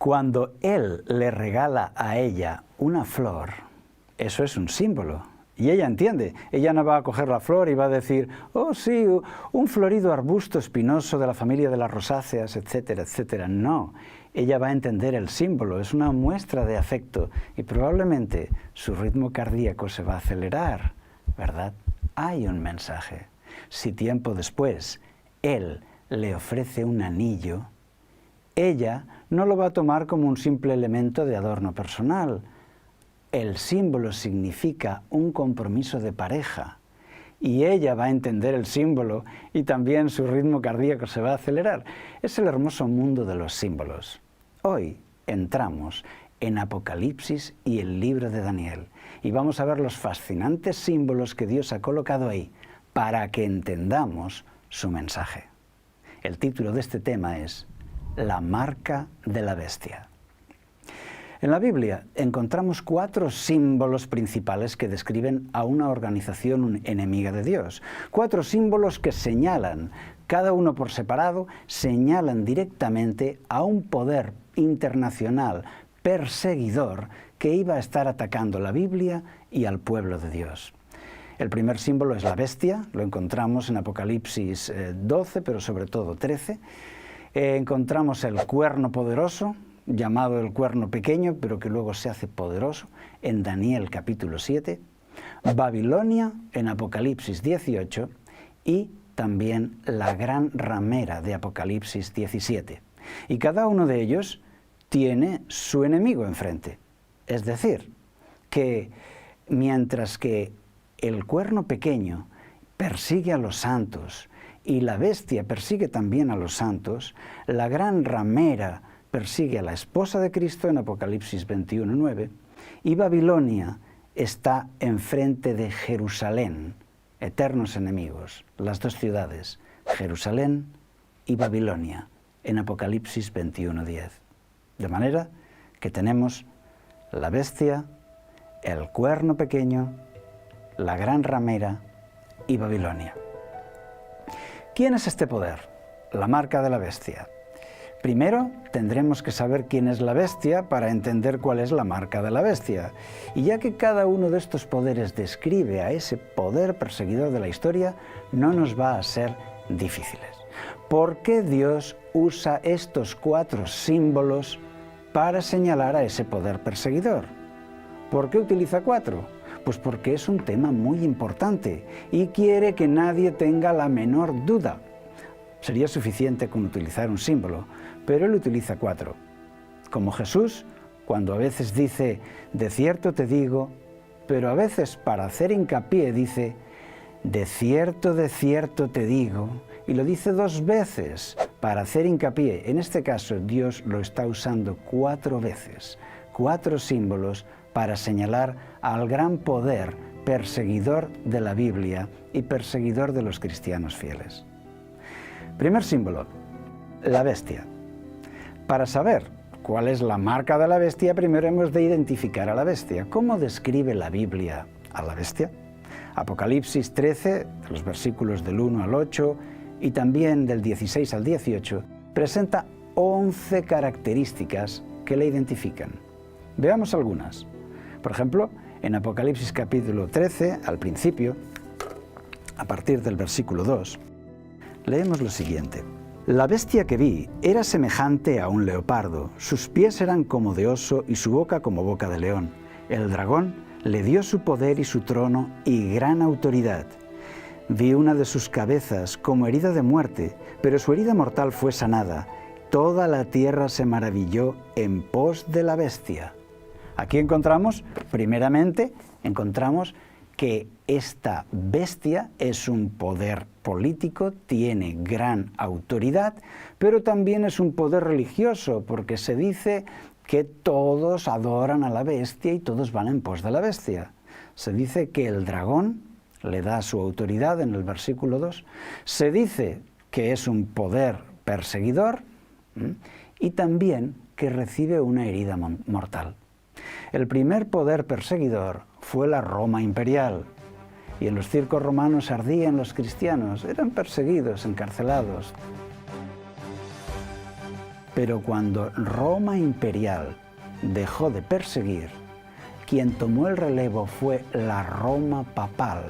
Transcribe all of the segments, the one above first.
Cuando él le regala a ella una flor, eso es un símbolo. Y ella entiende, ella no va a coger la flor y va a decir, oh sí, un florido arbusto espinoso de la familia de las rosáceas, etcétera, etcétera. No, ella va a entender el símbolo, es una muestra de afecto y probablemente su ritmo cardíaco se va a acelerar, ¿verdad? Hay un mensaje. Si tiempo después él le ofrece un anillo, ella no lo va a tomar como un simple elemento de adorno personal. El símbolo significa un compromiso de pareja y ella va a entender el símbolo y también su ritmo cardíaco se va a acelerar. Es el hermoso mundo de los símbolos. Hoy entramos en Apocalipsis y el libro de Daniel y vamos a ver los fascinantes símbolos que Dios ha colocado ahí para que entendamos su mensaje. El título de este tema es La marca de la bestia. En la Biblia encontramos 4 símbolos principales que describen a una organización enemiga de Dios. 4 símbolos que señalan, cada uno por separado, señalan directamente a un poder internacional perseguidor que iba a estar atacando la Biblia y al pueblo de Dios. El primer símbolo es la bestia, lo encontramos en Apocalipsis 12, pero sobre todo 13. Encontramos el cuerno poderoso, llamado el cuerno pequeño, pero que luego se hace poderoso, en Daniel capítulo 7, Babilonia en Apocalipsis 18 y también la gran ramera de Apocalipsis 17. Y cada uno de ellos tiene su enemigo enfrente. Es decir, que mientras que el cuerno pequeño persigue a los santos y la bestia persigue también a los santos, la gran ramera persigue a la esposa de Cristo en Apocalipsis 21:9 y Babilonia está enfrente de Jerusalén, eternos enemigos, las 2 ciudades, Jerusalén y Babilonia, en Apocalipsis 21:10. De manera que tenemos la bestia, el cuerno pequeño, la gran ramera y Babilonia. ¿Quién es este poder? La marca de la bestia. Primero tendremos que saber quién es la bestia para entender cuál es la marca de la bestia. Y ya que cada uno de estos poderes describe a ese poder perseguidor de la historia, no nos va a ser difíciles. ¿Por qué Dios usa estos 4 símbolos para señalar a ese poder perseguidor? ¿Por qué utiliza 4? Pues porque es un tema muy importante y quiere que nadie tenga la menor duda. Sería suficiente con utilizar un símbolo, pero él utiliza 4. Como Jesús, cuando a veces dice, de cierto te digo, pero a veces para hacer hincapié dice, de cierto te digo, y lo dice 2 veces para hacer hincapié. En este caso, Dios lo está usando 4 veces, 4 símbolos para señalar al gran poder perseguidor de la Biblia y perseguidor de los cristianos fieles. Primer símbolo, la bestia. Para saber cuál es la marca de la bestia, primero hemos de identificar a la bestia. ¿Cómo describe la Biblia a la bestia? Apocalipsis 13, de los versículos del 1 al 8 y también del 16 al 18, presenta 11 características que la identifican. Veamos algunas. Por ejemplo, en Apocalipsis capítulo 13, al principio, a partir del versículo 2, leemos lo siguiente. La bestia que vi era semejante a un leopardo, sus pies eran como de oso y su boca como boca de león. El dragón le dio su poder y su trono y gran autoridad. Vi una de sus cabezas como herida de muerte, pero su herida mortal fue sanada. Toda la tierra se maravilló en pos de la bestia. Aquí encontramos, primeramente, que esta bestia es un poder político, tiene gran autoridad, pero también es un poder religioso, porque se dice que todos adoran a la bestia y todos van en pos de la bestia. Se dice que el dragón le da su autoridad en el versículo 2, se dice que es un poder perseguidor y también que recibe una herida mortal. El primer poder perseguidor fue la Roma imperial, y en los circos romanos ardían los cristianos, eran perseguidos, encarcelados. Pero cuando Roma imperial dejó de perseguir, quien tomó el relevo fue la Roma papal,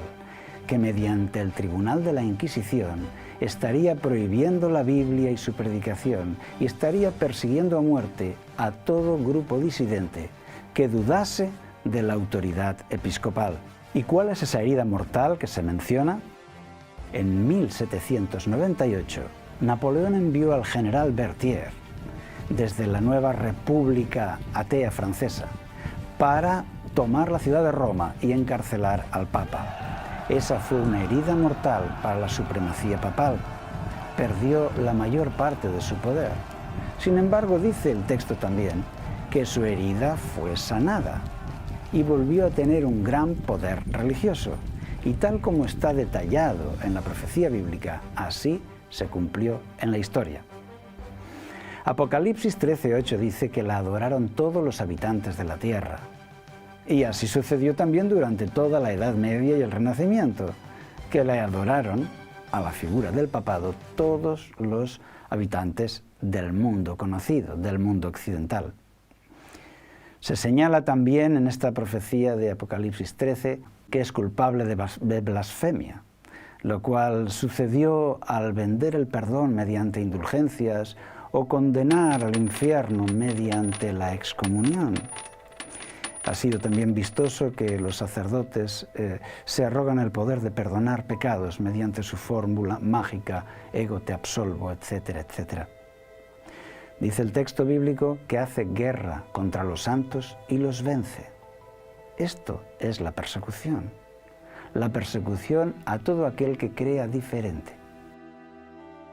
que mediante el Tribunal de la Inquisición estaría prohibiendo la Biblia y su predicación y estaría persiguiendo a muerte a todo grupo disidente que dudase de la autoridad episcopal. ¿Y cuál es esa herida mortal que se menciona? En 1798, Napoleón envió al general Berthier desde la nueva República Atea Francesa para tomar la ciudad de Roma y encarcelar al Papa. Esa fue una herida mortal para la supremacía papal. Perdió la mayor parte de su poder. Sin embargo, dice el texto también que su herida fue sanada y volvió a tener un gran poder religioso. Y tal como está detallado en la profecía bíblica, así se cumplió en la historia. Apocalipsis 13:8 dice que la adoraron todos los habitantes de la tierra. Y así sucedió también durante toda la Edad Media y el Renacimiento, que le adoraron a la figura del papado todos los habitantes del mundo conocido, del mundo occidental. Se señala también en esta profecía de Apocalipsis 13 que es culpable de blasfemia, lo cual sucedió al vender el perdón mediante indulgencias o condenar al infierno mediante la excomunión. Ha sido también vistoso que los sacerdotes se arrogan el poder de perdonar pecados mediante su fórmula mágica, ego te absolvo, etcétera, etcétera. Dice el texto bíblico que hace guerra contra los santos y los vence. Esto es la persecución a todo aquel que crea diferente.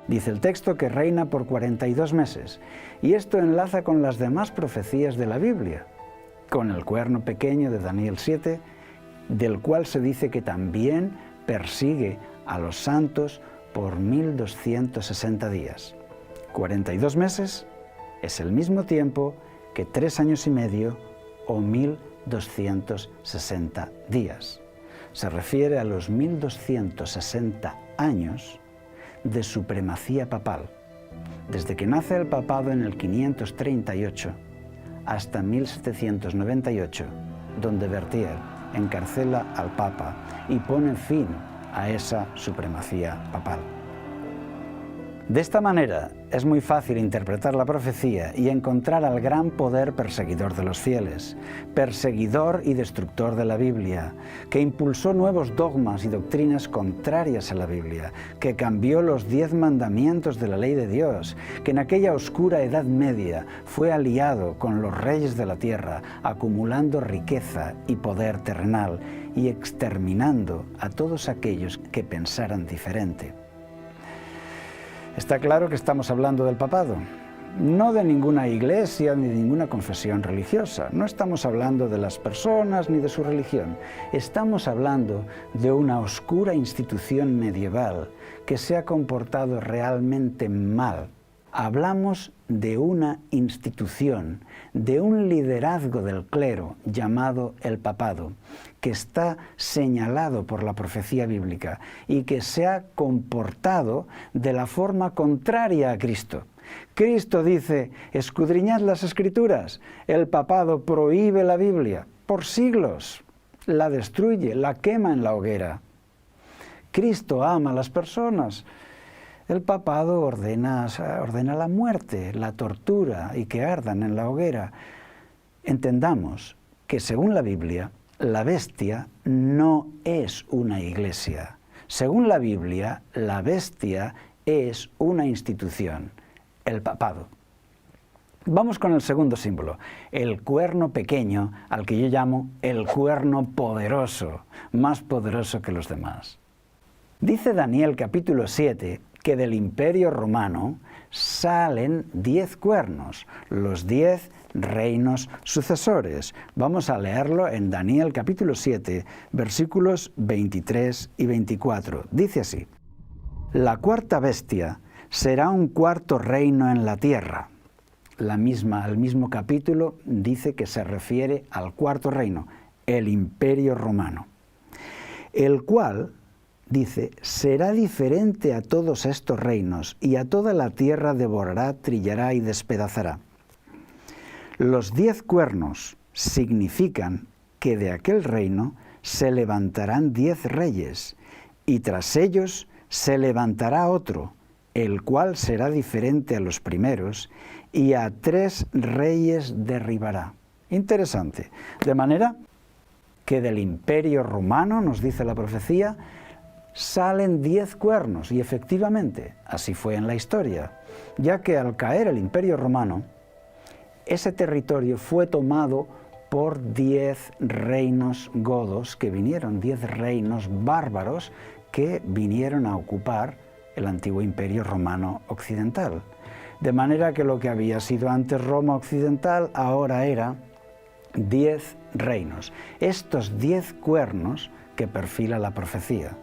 Dice el texto que reina por 42 meses, y esto enlaza con las demás profecías de la Biblia, con el cuerno pequeño de Daniel 7, del cual se dice que también persigue a los santos por 1260 días. 42 meses es el mismo tiempo que 3 años y medio o 1260 días. Se refiere a los 1260 años de supremacía papal, desde que nace el papado en el 538 hasta 1798, donde Berthier encarcela al Papa y pone fin a esa supremacía papal. De esta manera es muy fácil interpretar la profecía y encontrar al gran poder perseguidor de los fieles, perseguidor y destructor de la Biblia, que impulsó nuevos dogmas y doctrinas contrarias a la Biblia, que cambió los 10 mandamientos de la ley de Dios, que en aquella oscura Edad Media fue aliado con los reyes de la tierra, acumulando riqueza y poder terrenal y exterminando a todos aquellos que pensaran diferente. Está claro que estamos hablando del papado, no de ninguna iglesia ni de ninguna confesión religiosa. No estamos hablando de las personas ni de su religión. Estamos hablando de una oscura institución medieval que se ha comportado realmente mal. Hablamos de una institución, de un liderazgo del clero llamado el papado, que está señalado por la profecía bíblica y que se ha comportado de la forma contraria a Cristo. Cristo dice, escudriñad las Escrituras. El papado prohíbe la Biblia por siglos, la destruye, la quema en la hoguera. Cristo ama a las personas. El papado ordena la muerte, la tortura y que ardan en la hoguera. Entendamos que según la Biblia, la bestia no es una iglesia. Según la Biblia, la bestia es una institución, el papado. Vamos con el segundo símbolo, el cuerno pequeño, al que yo llamo el cuerno poderoso, más poderoso que los demás. Dice Daniel capítulo 7 que del Imperio Romano salen 10 cuernos, los 10 reinos sucesores. Vamos a leerlo en Daniel capítulo 7, versículos 23 y 24. Dice así: la cuarta bestia será un cuarto reino en la tierra. El mismo capítulo dice que se refiere al cuarto reino, el Imperio Romano, el cual dice, será diferente a todos estos reinos, y a toda la tierra devorará, trillará y despedazará. Los 10 cuernos significan que de aquel reino se levantarán 10 reyes, y tras ellos se levantará otro, el cual será diferente a los primeros, y a 3 reyes derribará. Interesante. De manera que del Imperio Romano, nos dice la profecía, salen 10 cuernos, y efectivamente así fue en la historia, ya que al caer el Imperio Romano, ese territorio fue tomado por 10 reinos godos que vinieron, 10 reinos bárbaros que vinieron a ocupar el antiguo Imperio Romano Occidental. De manera que lo que había sido antes Roma Occidental ahora era 10 reinos. Estos 10 cuernos que perfila la profecía.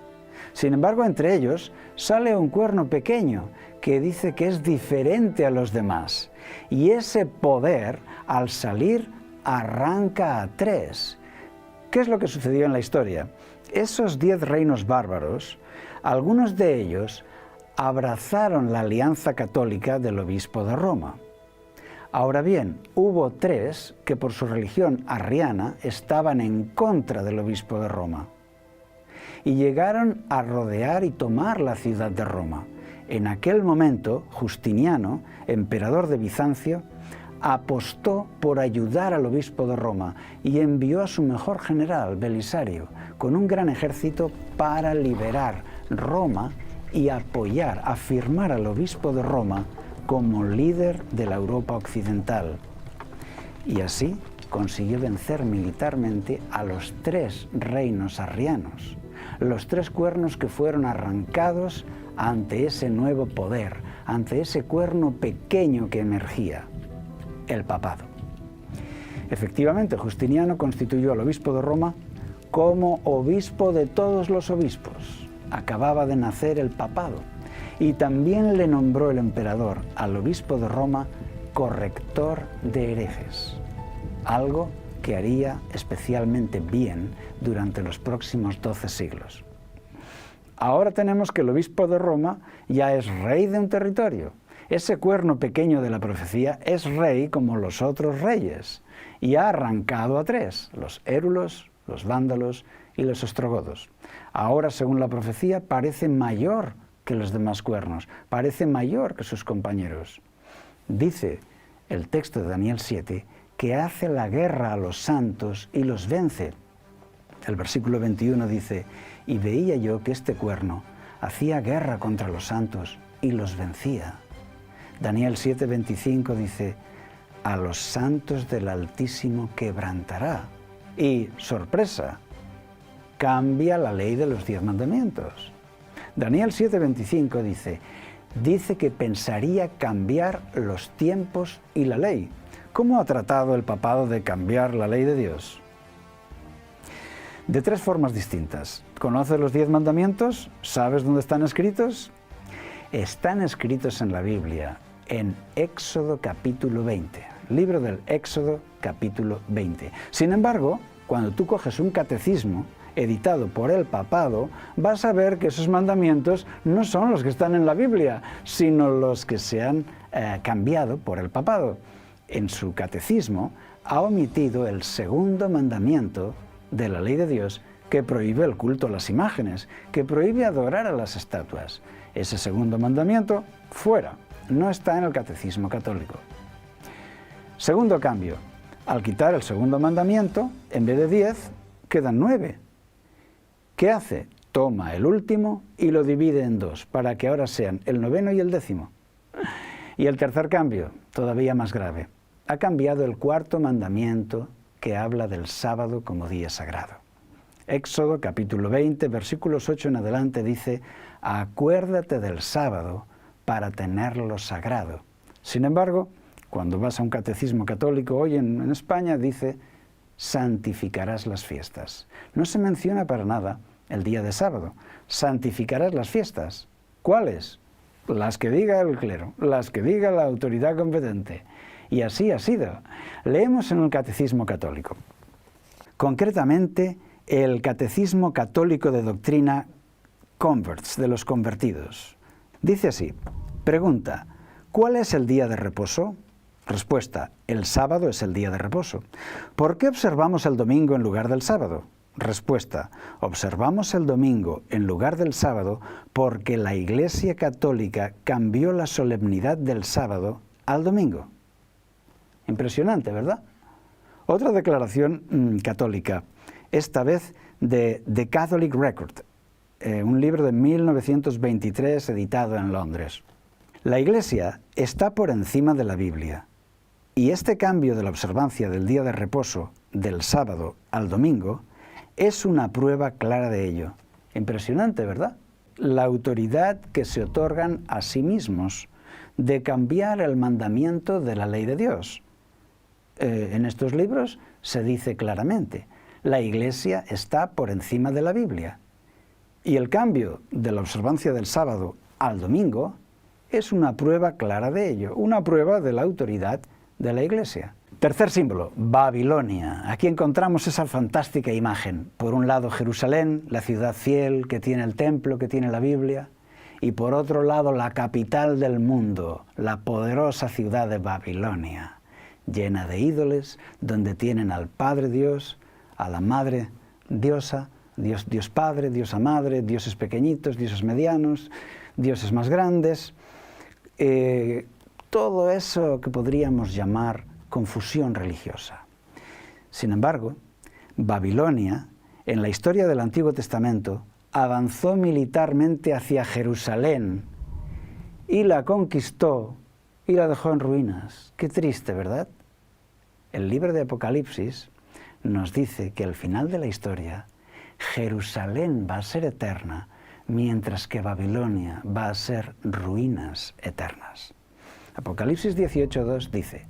Sin embargo, entre ellos sale un cuerno pequeño que dice que es diferente a los demás. Y ese poder, al salir, arranca a 3. ¿Qué es lo que sucedió en la historia? Esos 10 reinos bárbaros, algunos de ellos abrazaron la alianza católica del obispo de Roma. Ahora bien, hubo 3 que por su religión arriana estaban en contra del obispo de Roma y llegaron a rodear y tomar la ciudad de Roma. En aquel momento, Justiniano, emperador de Bizancio, apostó por ayudar al obispo de Roma y envió a su mejor general, Belisario, con un gran ejército para liberar Roma y apoyar, afirmar al obispo de Roma como líder de la Europa occidental. Y así consiguió vencer militarmente a los 3 reinos arrianos, los 3 cuernos que fueron arrancados ante ese nuevo poder, ante ese cuerno pequeño que emergía, el papado. Efectivamente, Justiniano constituyó al obispo de Roma como obispo de todos los obispos. Acababa de nacer el papado y también le nombró el emperador al obispo de Roma corrector de herejes, algo que haría especialmente bien durante los próximos 12 siglos. Ahora tenemos que el obispo de Roma ya es rey de un territorio. Ese cuerno pequeño de la profecía es rey como los otros reyes y ha arrancado a 3, los érulos, los vándalos y los ostrogodos. Ahora, según la profecía, parece mayor que los demás cuernos, parece mayor que sus compañeros. Dice el texto de Daniel 7 que hace la guerra a los santos y los vence. El versículo 21 dice, y veía yo que este cuerno hacía guerra contra los santos y los vencía. Daniel 7:25 dice, a los santos del Altísimo quebrantará. Y, sorpresa, cambia la ley de los 10 mandamientos. Daniel 7:25 dice que pensaría cambiar los tiempos y la ley. ¿Cómo ha tratado el papado de cambiar la ley de Dios? De 3 formas distintas. ¿Conoces los 10 mandamientos? ¿Sabes dónde están escritos? Están escritos en la Biblia, en Éxodo capítulo 20, libro del Éxodo capítulo 20. Sin embargo, cuando tú coges un catecismo editado por el papado, vas a ver que esos mandamientos no son los que están en la Biblia, sino los que se han cambiado por el papado. En su catecismo ha omitido el 2.º mandamiento de la ley de Dios que prohíbe el culto a las imágenes, que prohíbe adorar a las estatuas. Ese 2.º mandamiento, fuera, no está en el catecismo católico. Segundo cambio, al quitar el 2.º mandamiento, en vez de 10, quedan 9. ¿Qué hace? Toma el último y lo divide en 2, para que ahora sean el 9º y el 10º. Y el tercer cambio, todavía más grave, ha cambiado el 4.º mandamiento que habla del sábado como día sagrado. Éxodo capítulo 20, versículos 8 en adelante dice, acuérdate del sábado para tenerlo sagrado. Sin embargo, cuando vas a un catecismo católico hoy en España, dice, santificarás las fiestas. No se menciona para nada el día de sábado. Santificarás las fiestas. ¿Cuáles? Las que diga el clero, las que diga la autoridad competente. Y así ha sido. Leemos en el Catecismo Católico. Concretamente, el Catecismo Católico de Doctrina converts, de los convertidos. Dice así, pregunta, ¿cuál es el día de reposo? Respuesta, el sábado es el día de reposo. ¿Por qué observamos el domingo en lugar del sábado? Respuesta, observamos el domingo en lugar del sábado porque la Iglesia Católica cambió la solemnidad del sábado al domingo. Impresionante, ¿verdad? Otra declaración católica, esta vez de The Catholic Record, un libro de 1923 editado en Londres. La Iglesia está por encima de la Biblia y este cambio de la observancia del día de reposo del sábado al domingo es una prueba clara de ello. Impresionante, ¿verdad? La autoridad que se otorgan a sí mismos de cambiar el mandamiento de la ley de Dios. En estos libros se dice claramente, la Iglesia está por encima de la Biblia. Y el cambio de la observancia del sábado al domingo es una prueba clara de ello, una prueba de la autoridad de la Iglesia. Tercer símbolo, Babilonia. Aquí encontramos esa fantástica imagen. Por un lado Jerusalén, la ciudad fiel que tiene el templo, que tiene la Biblia, y por otro lado la capital del mundo, la poderosa ciudad de Babilonia, llena de ídolos, donde tienen al Padre Dios, a la Madre Diosa, Dios Padre, Diosa Madre, dioses pequeñitos, dioses medianos, dioses más grandes, todo eso que podríamos llamar confusión religiosa. Sin embargo, Babilonia, en la historia del Antiguo Testamento, avanzó militarmente hacia Jerusalén y la conquistó y la dejó en ruinas. Qué triste, ¿verdad? El libro de Apocalipsis nos dice que al final de la historia, Jerusalén va a ser eterna, mientras que Babilonia va a ser ruinas eternas. Apocalipsis 18:2 dice,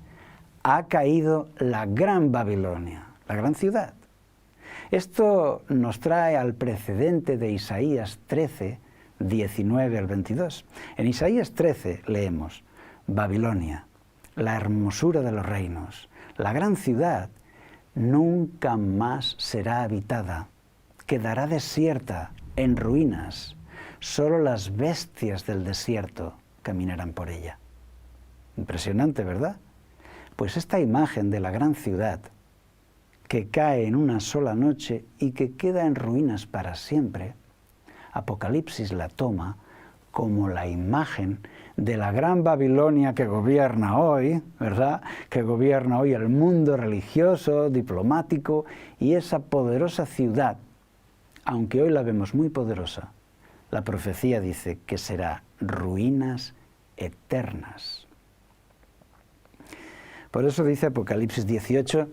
ha caído la gran Babilonia, la gran ciudad. Esto nos trae al precedente de Isaías 13, 19 al 22. En Isaías 13 leemos, Babilonia, la hermosura de los reinos, la gran ciudad, nunca más será habitada, quedará desierta, en ruinas, solo las bestias del desierto caminarán por ella. Impresionante, ¿verdad? Pues esta imagen de la gran ciudad, que cae en una sola noche y que queda en ruinas para siempre, Apocalipsis la toma como la imagen de la gran Babilonia que gobierna hoy, ¿verdad? Que gobierna hoy el mundo religioso, diplomático, y esa poderosa ciudad, aunque hoy la vemos muy poderosa, la profecía dice que será ruinas eternas. Por eso dice Apocalipsis 18,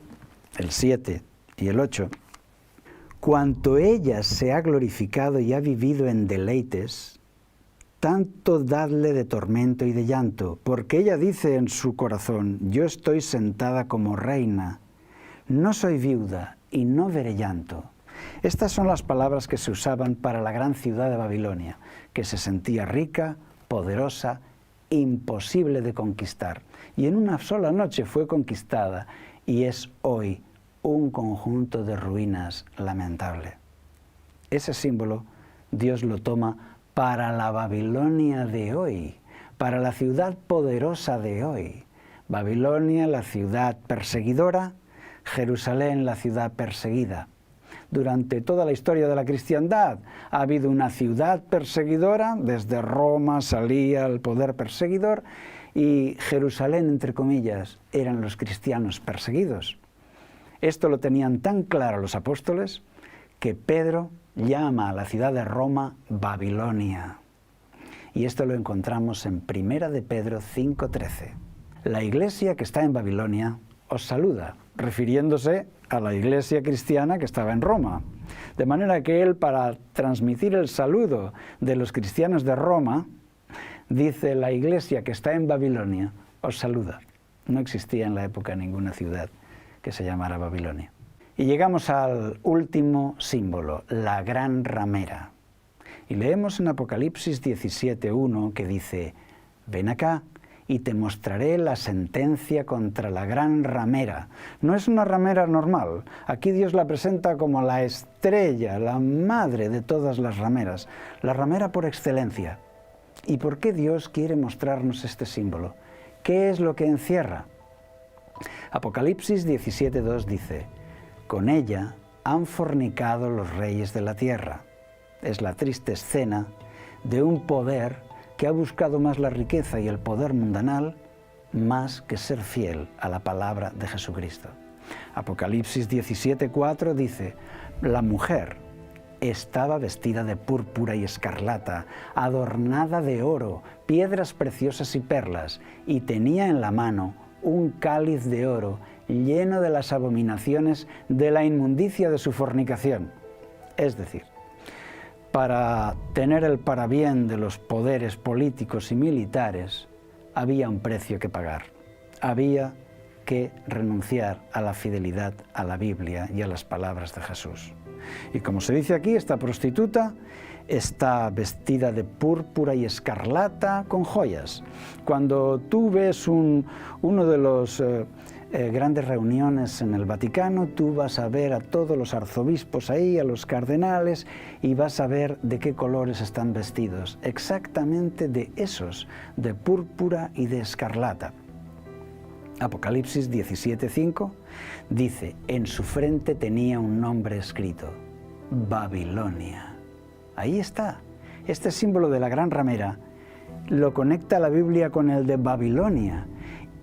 el 7 y el 8, cuanto ella se ha glorificado y ha vivido en deleites, tanto dadle de tormento y de llanto, porque ella dice en su corazón, yo estoy sentada como reina, no soy viuda y no veré llanto. Estas son las palabras que se usaban para la gran ciudad de Babilonia, que se sentía rica, poderosa, imposible de conquistar. Y en una sola noche fue conquistada y es hoy un conjunto de ruinas lamentable. Ese símbolo Dios lo toma para la Babilonia de hoy, para la ciudad poderosa de hoy. Babilonia, la ciudad perseguidora, Jerusalén, la ciudad perseguida. Durante toda la historia de la cristiandad ha habido una ciudad perseguidora, desde Roma salía el poder perseguidor, y Jerusalén, entre comillas, eran los cristianos perseguidos. Esto lo tenían tan claro los apóstoles que Pedro llama a la ciudad de Roma Babilonia. Y esto lo encontramos en 1 de Pedro 5:13. La iglesia que está en Babilonia os saluda, refiriéndose a la iglesia cristiana que estaba en Roma. De manera que él, para transmitir el saludo de los cristianos de Roma, dice, la iglesia que está en Babilonia os saluda. No existía en la época ninguna ciudad que se llamara Babilonia. Y llegamos al último símbolo, la gran ramera. Y leemos en Apocalipsis 17:1 que dice, ven acá y te mostraré la sentencia contra la gran ramera. No es una ramera normal. Aquí Dios la presenta como la estrella, la madre de todas las rameras, la ramera por excelencia. ¿Y por qué Dios quiere mostrarnos este símbolo? ¿Qué es lo que encierra? Apocalipsis 17:2 dice: con ella han fornicado los reyes de la tierra. Es la triste escena de un poder que ha buscado más la riqueza y el poder mundanal más que ser fiel a la palabra de Jesucristo. Apocalipsis 17:4 dice: la mujer estaba vestida de púrpura y escarlata, adornada de oro, piedras preciosas y perlas, y tenía en la mano un cáliz de oro lleno de las abominaciones de la inmundicia de su fornicación. Es decir, para tener el parabién de los poderes políticos y militares, había un precio que pagar. Había que renunciar a la fidelidad a la Biblia y a las palabras de Jesús. Y como se dice aquí, esta prostituta está vestida de púrpura y escarlata con joyas. Cuando tú ves uno de los grandes reuniones en el Vaticano, tú vas a ver a todos los arzobispos ahí, a los cardenales, y vas a ver de qué colores están vestidos. Exactamente de esos, de púrpura y de escarlata. Apocalipsis 17:5 dice: en su frente tenía un nombre escrito: Babilonia. Ahí está. Este símbolo de la gran ramera lo conecta la Biblia con el de Babilonia,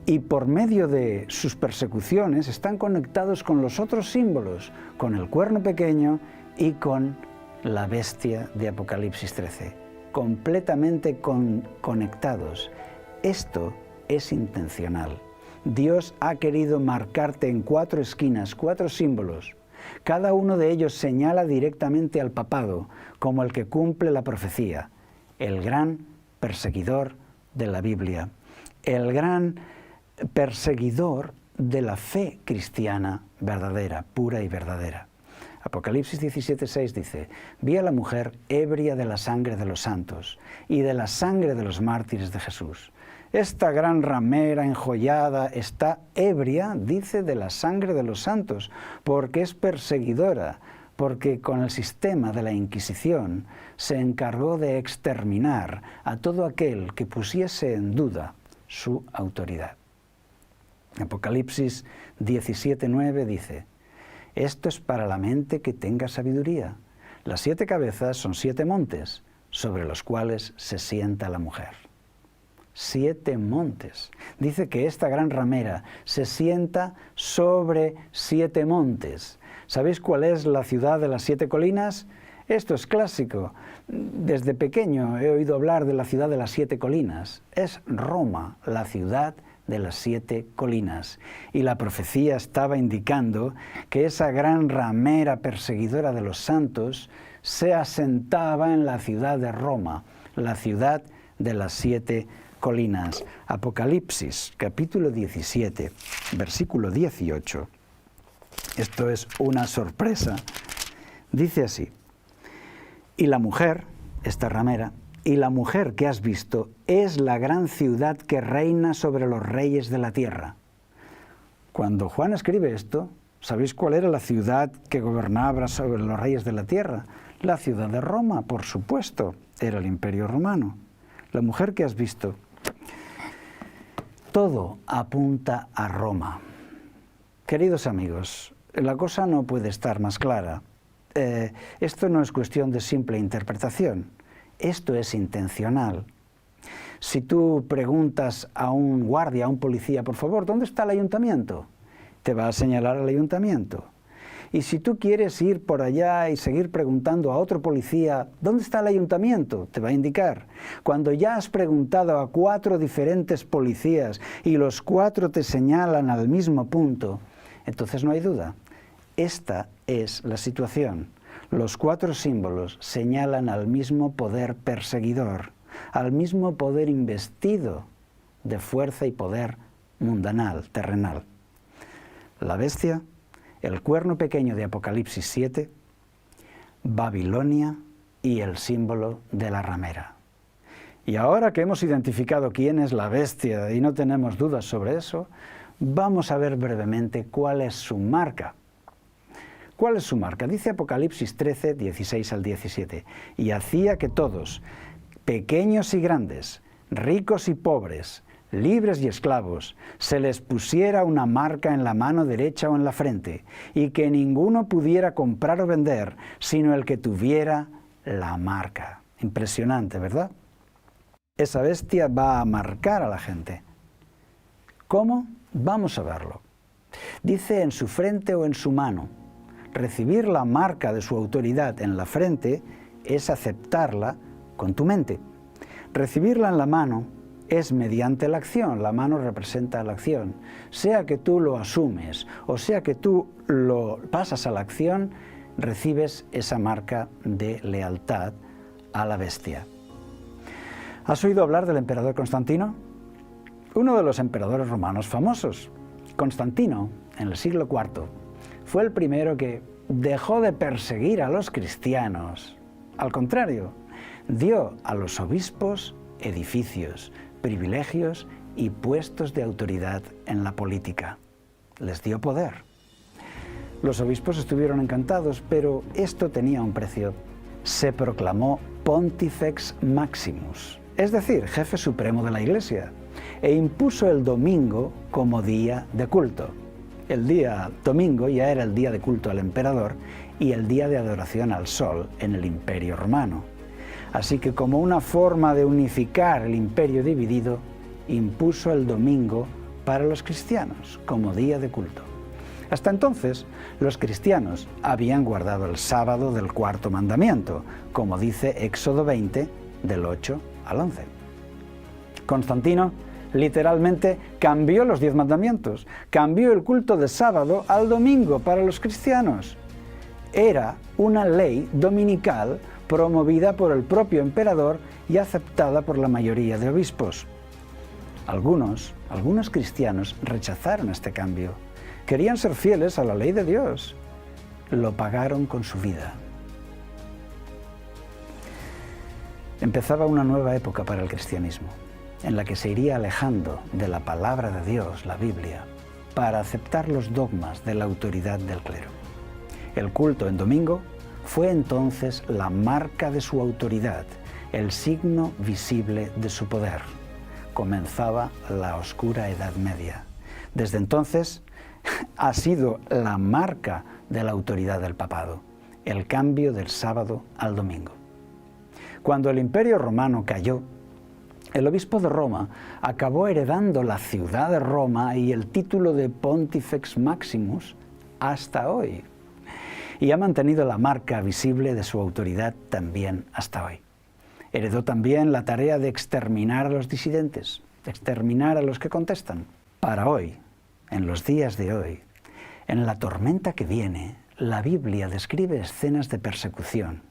y por medio de sus persecuciones están conectados con los otros símbolos, con el cuerno pequeño y con la bestia de Apocalipsis 13, completamente conectados. Esto es intencional. Dios ha querido marcarte en 4 esquinas, 4 símbolos. Cada uno de ellos señala directamente al papado como el que cumple la profecía, el gran perseguidor de la Biblia, el gran perseguidor de la fe cristiana verdadera, pura y verdadera. Apocalipsis 17:6 dice: vi a la mujer ebria de la sangre de los santos y de la sangre de los mártires de Jesús. Esta gran ramera enjollada está ebria, dice, de la sangre de los santos, porque es perseguidora, porque con el sistema de la Inquisición se encargó de exterminar a todo aquel que pusiese en duda su autoridad. Apocalipsis 17:9 dice: esto es para la mente que tenga sabiduría. Las 7 cabezas son 7 montes, sobre los cuales se sienta la mujer. 7 montes. Dice que esta gran ramera se sienta sobre 7 montes. ¿Sabéis cuál es la ciudad de las 7 colinas? Esto es clásico. Desde pequeño he oído hablar de la ciudad de las 7 colinas. Es Roma, la ciudad de las 7 colinas. Y la profecía estaba indicando que esa gran ramera perseguidora de los santos se asentaba en la ciudad de Roma, la ciudad de las 7 colinas. Apocalipsis, capítulo 17, versículo 18. Esto es una sorpresa. Dice así: y la mujer, esta ramera, y la mujer que has visto es la gran ciudad que reina sobre los reyes de la tierra. Cuando Juan escribe esto, ¿sabéis cuál era la ciudad que gobernaba sobre los reyes de la tierra? La ciudad de Roma, por supuesto, era el Imperio Romano. La mujer que has visto. Todo apunta a Roma. Queridos amigos, la cosa no puede estar más clara. Esto no es cuestión de simple interpretación. Esto es intencional. Si tú preguntas a un guardia, a un policía, por favor, ¿dónde está el ayuntamiento? Te va a señalar el ayuntamiento. Y si tú quieres ir por allá y seguir preguntando a otro policía, ¿dónde está el ayuntamiento? Te va a indicar. Cuando ya has preguntado a 4 diferentes policías y los 4 te señalan al mismo punto, entonces no hay duda. Esta es la situación. Los 4 símbolos señalan al mismo poder perseguidor, al mismo poder investido de fuerza y poder mundanal, terrenal. La bestia, el cuerno pequeño de Apocalipsis 7, Babilonia y el símbolo de la ramera. Y ahora que hemos identificado quién es la bestia y no tenemos dudas sobre eso, vamos a ver brevemente cuál es su marca. ¿Cuál es su marca? Dice Apocalipsis 13, 16 al 17. Y hacía que todos, pequeños y grandes, ricos y pobres, libres y esclavos, se les pusiera una marca en la mano derecha o en la frente, y que ninguno pudiera comprar o vender, sino el que tuviera la marca. Impresionante, ¿verdad? Esa bestia va a marcar a la gente. ¿Cómo? Vamos a verlo. Dice en su frente o en su mano. Recibir la marca de su autoridad en la frente es aceptarla con tu mente. Recibirla en la mano es mediante la acción. La mano representa la acción. Sea que tú lo asumes o sea que tú lo pasas a la acción, recibes esa marca de lealtad a la bestia. ¿Has oído hablar del emperador Constantino? Uno de los emperadores romanos famosos. Constantino, en el siglo IV, fue el primero que dejó de perseguir a los cristianos. Al contrario, dio a los obispos edificios, privilegios y puestos de autoridad en la política. Les dio poder. Los obispos estuvieron encantados, pero esto tenía un precio. Se proclamó Pontifex Maximus, es decir, jefe supremo de la Iglesia, e impuso el domingo como día de culto. El día domingo ya era el día de culto al emperador y el día de adoración al sol en el Imperio Romano. Así que como una forma de unificar el imperio dividido, impuso el domingo para los cristianos como día de culto. Hasta entonces, los cristianos habían guardado el sábado del cuarto mandamiento, como dice Éxodo 20, del 8 al 11. Constantino literalmente cambió los 10 mandamientos, cambió el culto de sábado al domingo para los cristianos. Era una ley dominical promovida por el propio emperador y aceptada por la mayoría de obispos. Algunos cristianos rechazaron este cambio. Querían ser fieles a la ley de Dios. Lo pagaron con su vida. Empezaba una nueva época para el cristianismo, en la que se iría alejando de la palabra de Dios, la Biblia, para aceptar los dogmas de la autoridad del clero. El culto en domingo fue entonces la marca de su autoridad, el signo visible de su poder. Comenzaba la oscura Edad Media. Desde entonces ha sido la marca de la autoridad del papado, el cambio del sábado al domingo. Cuando el Imperio Romano cayó, el obispo de Roma acabó heredando la ciudad de Roma y el título de Pontifex Maximus hasta hoy. Y ha mantenido la marca visible de su autoridad también hasta hoy. Heredó también la tarea de exterminar a los disidentes, de exterminar a los que contestan. Para hoy, en los días de hoy, en la tormenta que viene, la Biblia describe escenas de persecución.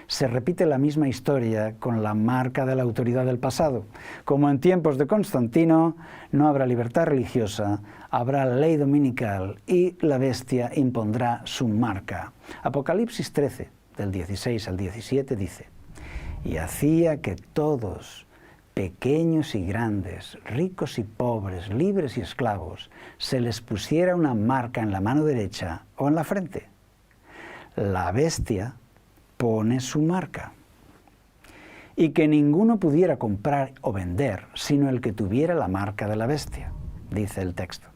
Se repite la misma historia con la marca de la autoridad del pasado. Como en tiempos de Constantino, no habrá libertad religiosa, habrá ley dominical y la bestia impondrá su marca. Apocalipsis 13, del 16 al 17, dice: y hacía que todos, pequeños y grandes, ricos y pobres, libres y esclavos, se les pusiera una marca en la mano derecha o en la frente. La bestia pone su marca. Y que ninguno pudiera comprar o vender, sino el que tuviera la marca de la bestia, dice el texto.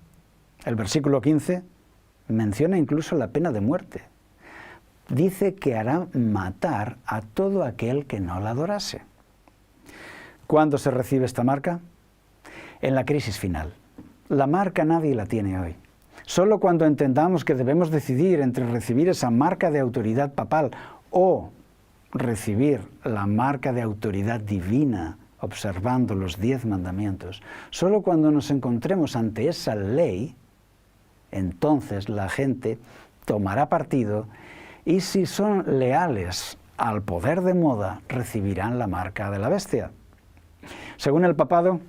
El versículo 15 menciona incluso la pena de muerte. Dice que hará matar a todo aquel que no la adorase. ¿Cuándo se recibe esta marca? En la crisis final. La marca nadie la tiene hoy. Solo cuando entendamos que debemos decidir entre recibir esa marca de autoridad papal o recibir la marca de autoridad divina observando los 10 mandamientos, solo cuando nos encontremos ante esa ley, entonces la gente tomará partido y si son leales al poder de moda, recibirán la marca de la bestia. Según el papado,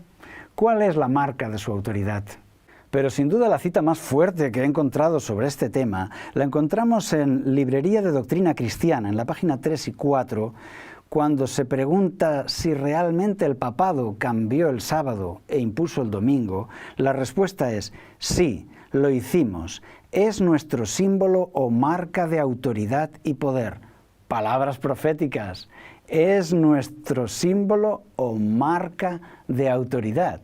¿cuál es la marca de su autoridad? Pero sin duda la cita más fuerte que he encontrado sobre este tema la encontramos en Librería de Doctrina Cristiana, en la página 3 y 4, Cuando se pregunta si realmente el papado cambió el sábado e impuso el domingo, la respuesta es sí, lo hicimos. Es nuestro símbolo o marca de autoridad y poder. Palabras proféticas. Es nuestro símbolo o marca de autoridad.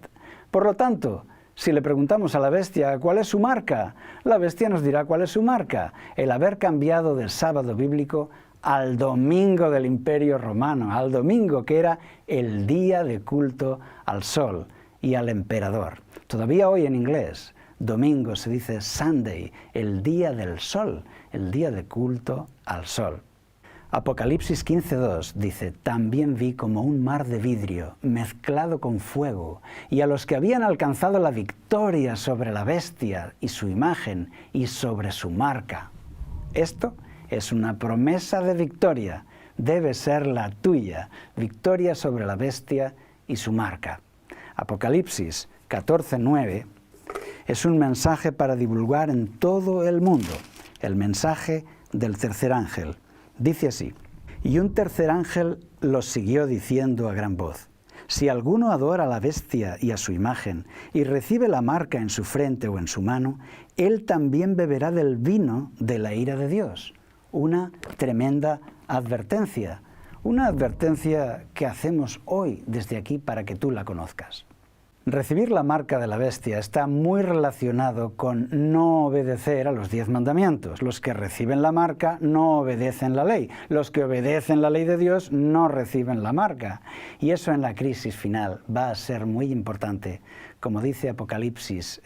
Por lo tanto, si le preguntamos a la bestia cuál es su marca, la bestia nos dirá cuál es su marca. El haber cambiado del sábado bíblico al domingo del Imperio Romano, al domingo que era el día de culto al sol y al emperador. Todavía hoy en inglés, domingo se dice Sunday, el día del sol, el día de culto al sol. Apocalipsis 15:2 dice, también vi como un mar de vidrio mezclado con fuego, y a los que habían alcanzado la victoria sobre la bestia y su imagen y sobre su marca. Esto es una promesa de victoria, debe ser la tuya, victoria sobre la bestia y su marca. Apocalipsis 14:9 es un mensaje para divulgar en todo el mundo, el mensaje del tercer ángel. Dice así, y un tercer ángel los siguió diciendo a gran voz, si alguno adora a la bestia y a su imagen, y recibe la marca en su frente o en su mano, él también beberá del vino de la ira de Dios. Una tremenda advertencia, una advertencia que hacemos hoy desde aquí para que tú la conozcas. Recibir la marca de la bestia está muy relacionado con no obedecer a los 10 mandamientos. Los que reciben la marca no obedecen la ley. Los que obedecen la ley de Dios no reciben la marca. Y eso en la crisis final va a ser muy importante. Como dice Apocalipsis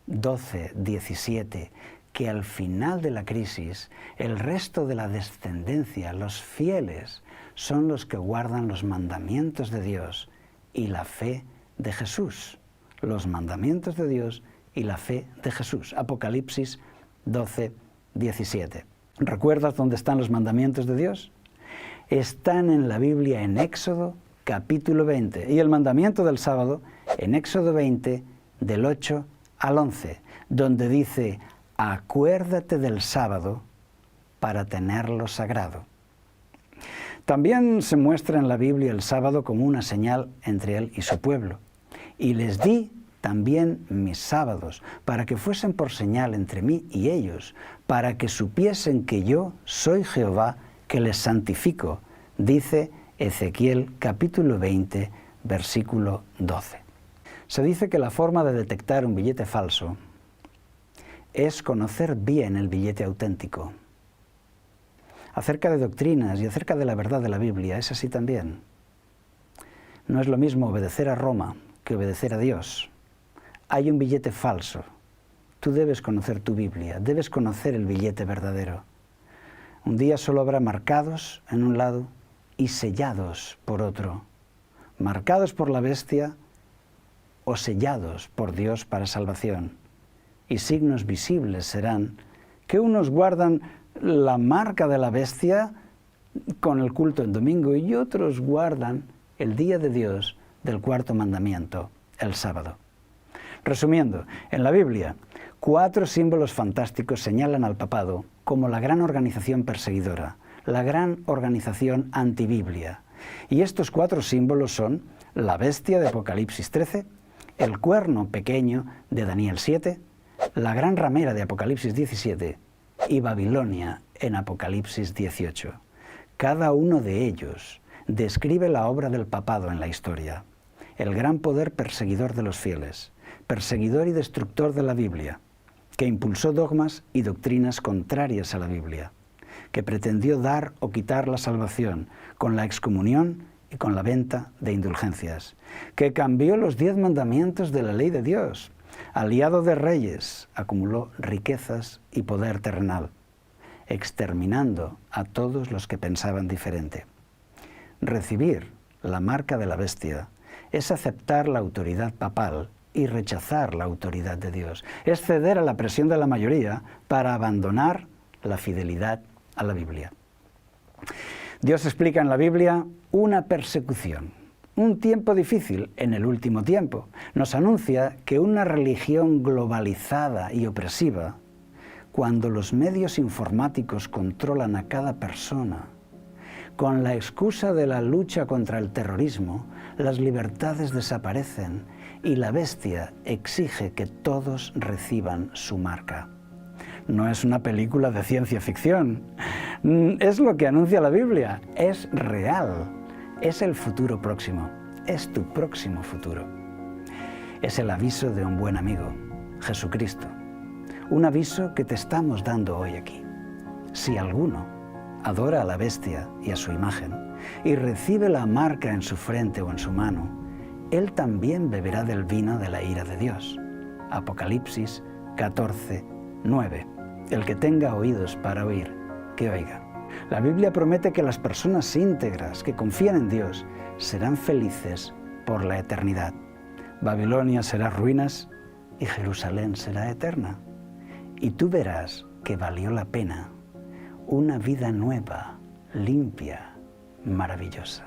12:17, que al final de la crisis, el resto de la descendencia, los fieles, son los que guardan los mandamientos de Dios y la fe de Jesús, los mandamientos de Dios y la fe de Jesús. Apocalipsis 12:17. ¿Recuerdas dónde están los mandamientos de Dios? Están en la Biblia en Éxodo capítulo 20 y el mandamiento del sábado en Éxodo 20 del 8 al 11, donde dice, acuérdate del sábado para tenerlo sagrado. También se muestra en la Biblia el sábado como una señal entre él y su pueblo. Y les di también mis sábados, para que fuesen por señal entre mí y ellos, para que supiesen que yo soy Jehová, que les santifico, dice Ezequiel capítulo 20, versículo 12. Se dice que la forma de detectar un billete falso es conocer bien el billete auténtico. Acerca de doctrinas y acerca de la verdad de la Biblia es así también. No es lo mismo obedecer a Roma que obedecer a Dios. Hay un billete falso. Tú debes conocer tu Biblia, debes conocer el billete verdadero. Un día solo habrá marcados en un lado y sellados por otro. Marcados por la bestia o sellados por Dios para salvación. Y signos visibles serán que unos guardan la marca de la bestia con el culto en domingo y otros guardan el día de Dios del cuarto mandamiento, el sábado. Resumiendo, en la Biblia, 4 símbolos fantásticos señalan al papado como la gran organización perseguidora, la gran organización antibiblia. Y estos 4 símbolos son la bestia de Apocalipsis 13, el cuerno pequeño de Daniel 7, la gran ramera de Apocalipsis 17 y Babilonia en Apocalipsis 18. Cada uno de ellos describe la obra del papado en la historia, el gran poder perseguidor de los fieles, perseguidor y destructor de la Biblia, que impulsó dogmas y doctrinas contrarias a la Biblia, que pretendió dar o quitar la salvación con la excomunión y con la venta de indulgencias, que cambió los 10 mandamientos de la ley de Dios, aliado de reyes, acumuló riquezas y poder terrenal, exterminando a todos los que pensaban diferente. Recibir la marca de la bestia es aceptar la autoridad papal y rechazar la autoridad de Dios. Es ceder a la presión de la mayoría para abandonar la fidelidad a la Biblia. Dios explica en la Biblia una persecución, un tiempo difícil en el último tiempo. Nos anuncia que una religión globalizada y opresiva, cuando los medios informáticos controlan a cada persona, Con la excusa de la lucha contra el terrorismo, las libertades desaparecen y la bestia exige que todos reciban su marca. No es una película de ciencia ficción, es lo que anuncia la Biblia, es real, es el futuro próximo, es tu próximo futuro. Es el aviso de un buen amigo, Jesucristo, un aviso que te estamos dando hoy aquí. Si alguno adora a la bestia y a su imagen y recibe la marca en su frente o en su mano, él también beberá del vino de la ira de Dios. Apocalipsis 14, 9. El que tenga oídos para oír, que oiga. La Biblia promete que las personas íntegras que confían en Dios serán felices por la eternidad. Babilonia será ruinas y Jerusalén será eterna. Y tú verás que valió la pena una vida nueva, limpia, maravillosa.